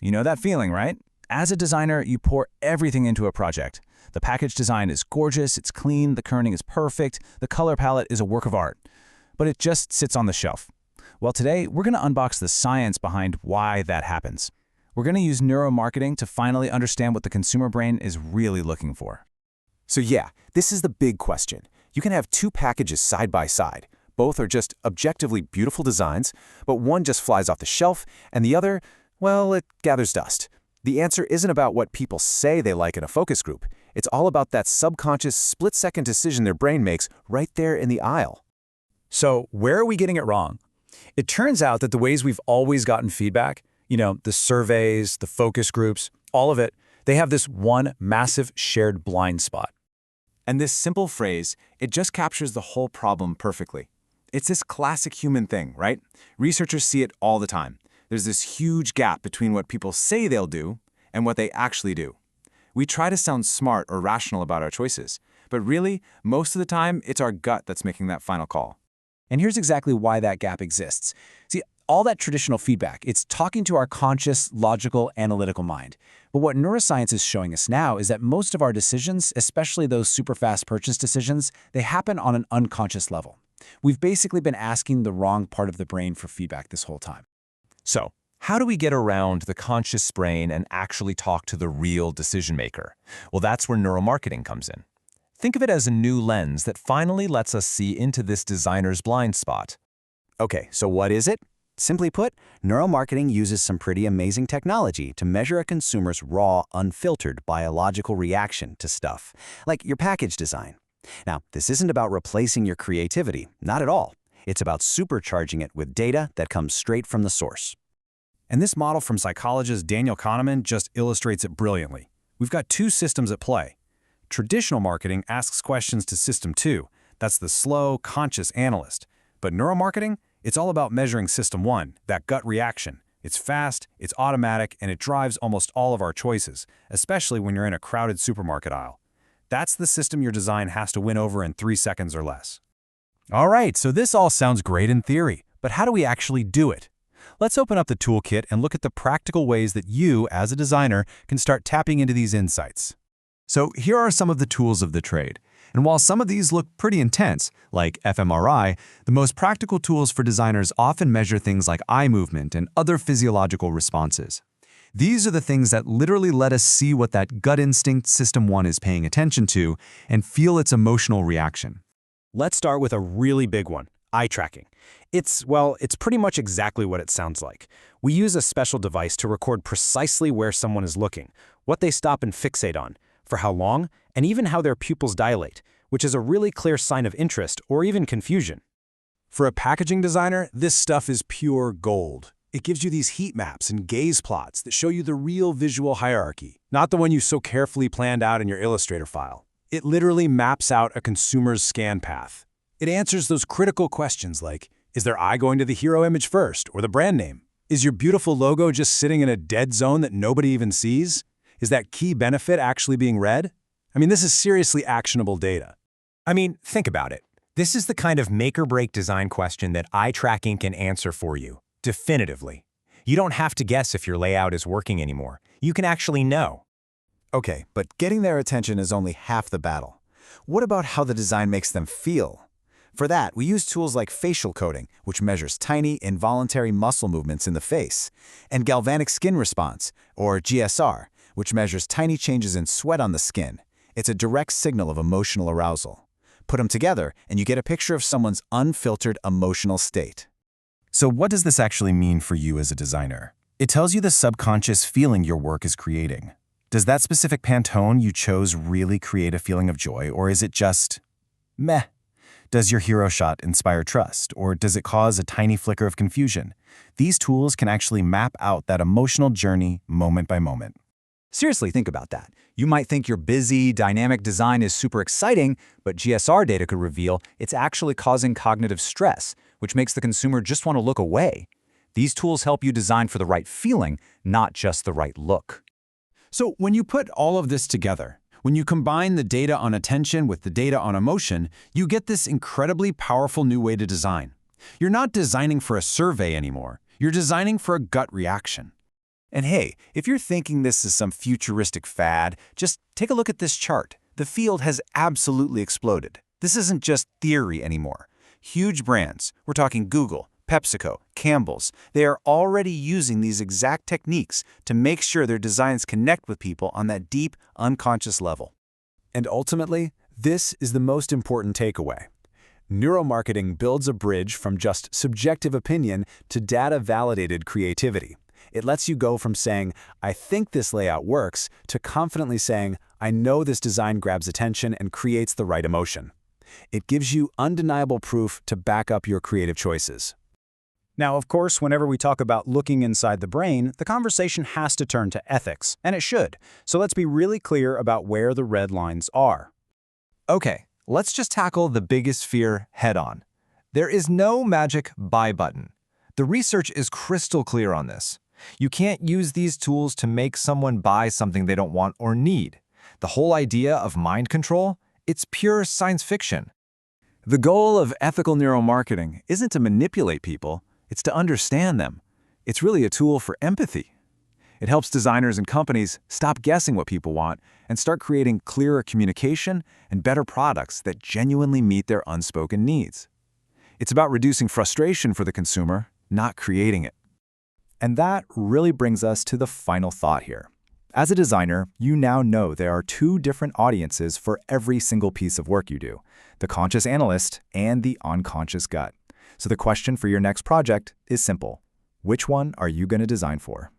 You know that feeling, right? As a designer, you pour everything into a project. The package design is gorgeous, it's clean, the kerning is perfect, the color palette is a work of art. But it just sits on the shelf. Well, today, we're going to unbox the science behind why that happens. We're going to use neuromarketing to finally understand what the consumer brain is really looking for. So yeah, this is the big question. You can have two packages side by side. Both are just objectively beautiful designs, but one just flies off the shelf, and the other, well, it gathers dust. The answer isn't about what people say they like in a focus group. It's all about that subconscious, split-second decision their brain makes right there in the aisle. So where are we getting it wrong? It turns out that the ways we've always gotten feedback, the surveys, the focus groups, all of it, they have this one massive shared blind spot. And this simple phrase, it just captures the whole problem perfectly. It's this classic human thing, right? Researchers see it all the time. There's this huge gap between what people say they'll do and what they actually do. We try to sound smart or rational about our choices, but really, most of the time, it's our gut that's making that final call. And here's exactly why that gap exists. See, all that traditional feedback, it's talking to our conscious, logical, analytical mind. But what neuroscience is showing us now is that most of our decisions, especially those super fast purchase decisions, they happen on an unconscious level. We've basically been asking the wrong part of the brain for feedback this whole time. So, how do we get around the conscious brain and actually talk to the real decision maker? Well, that's where neuromarketing comes in. Think of it as a new lens that finally lets us see into this designer's blind spot. Okay, so what is it? Simply put, neuromarketing uses some pretty amazing technology to measure a consumer's raw, unfiltered biological reaction to stuff, like your package design. Now, this isn't about replacing your creativity, not at all. It's about supercharging it with data that comes straight from the source. And this model from psychologist Daniel Kahneman just illustrates it brilliantly. We've got two systems at play. Traditional marketing asks questions to System 2. That's the slow, conscious analyst. But neuromarketing, it's all about measuring System 1, that gut reaction. It's fast, it's automatic, and it drives almost all of our choices, especially when you're in a crowded supermarket aisle. That's the system your design has to win over in 3 seconds or less. All right, so this all sounds great in theory, but how do we actually do it? Let's open up the toolkit and look at the practical ways that you, as a designer, can start tapping into these insights. So here are some of the tools of the trade. And while some of these look pretty intense, like fMRI, the most practical tools for designers often measure things like eye movement and other physiological responses. These are the things that literally let us see what that gut instinct System 1 is paying attention to and feel its emotional reaction. Let's start with a really big one, eye tracking. It's pretty much exactly what it sounds like. We use a special device to record precisely where someone is looking, what they stop and fixate on, for how long, and even how their pupils dilate, which is a really clear sign of interest or even confusion. For a packaging designer, this stuff is pure gold. It gives you these heat maps and gaze plots that show you the real visual hierarchy, not the one you so carefully planned out in your Illustrator file. It literally maps out a consumer's scan path. It answers those critical questions like, is their eye going to the hero image first or the brand name? Is your beautiful logo just sitting in a dead zone that nobody even sees? Is that key benefit actually being read? This is seriously actionable data. Think about it. This is the kind of make-or-break design question that eye tracking can answer for you, definitively. You don't have to guess if your layout is working anymore. You can actually know. Okay, but getting their attention is only half the battle. What about how the design makes them feel? For that, we use tools like facial coding, which measures tiny, involuntary muscle movements in the face, and galvanic skin response, or GSR, which measures tiny changes in sweat on the skin. It's a direct signal of emotional arousal. Put them together, and you get a picture of someone's unfiltered emotional state. So what does this actually mean for you as a designer? It tells you the subconscious feeling your work is creating. Does that specific Pantone you chose really create a feeling of joy, or is it just meh? Does your hero shot inspire trust, or does it cause a tiny flicker of confusion? These tools can actually map out that emotional journey moment by moment. Seriously, think about that. You might think your busy, dynamic design is super exciting, but GSR data could reveal it's actually causing cognitive stress, which makes the consumer just want to look away. These tools help you design for the right feeling, not just the right look. So when you put all of this together, when you combine the data on attention with the data on emotion, you get this incredibly powerful new way to design. You're not designing for a survey anymore. You're designing for a gut reaction. And hey, if you're thinking this is some futuristic fad, just take a look at this chart. The field has absolutely exploded. This isn't just theory anymore. Huge brands, we're talking Google, PepsiCo, Campbell's, they are already using these exact techniques to make sure their designs connect with people on that deep, unconscious level. And ultimately, this is the most important takeaway. Neuromarketing builds a bridge from just subjective opinion to data-validated creativity. It lets you go from saying, I think this layout works, to confidently saying, I know this design grabs attention and creates the right emotion. It gives you undeniable proof to back up your creative choices. Now, of course, whenever we talk about looking inside the brain, the conversation has to turn to ethics, and it should. So let's be really clear about where the red lines are. Okay, let's just tackle the biggest fear head-on. There is no magic buy button. The research is crystal clear on this. You can't use these tools to make someone buy something they don't want or need. The whole idea of mind control, it's pure science fiction. The goal of ethical neuromarketing isn't to manipulate people, it's to understand them. It's really a tool for empathy. It helps designers and companies stop guessing what people want and start creating clearer communication and better products that genuinely meet their unspoken needs. It's about reducing frustration for the consumer, not creating it. And that really brings us to the final thought here. As a designer, you now know there are two different audiences for every single piece of work you do, the conscious analyst and the unconscious gut. So the question for your next project is simple. Which one are you going to design for?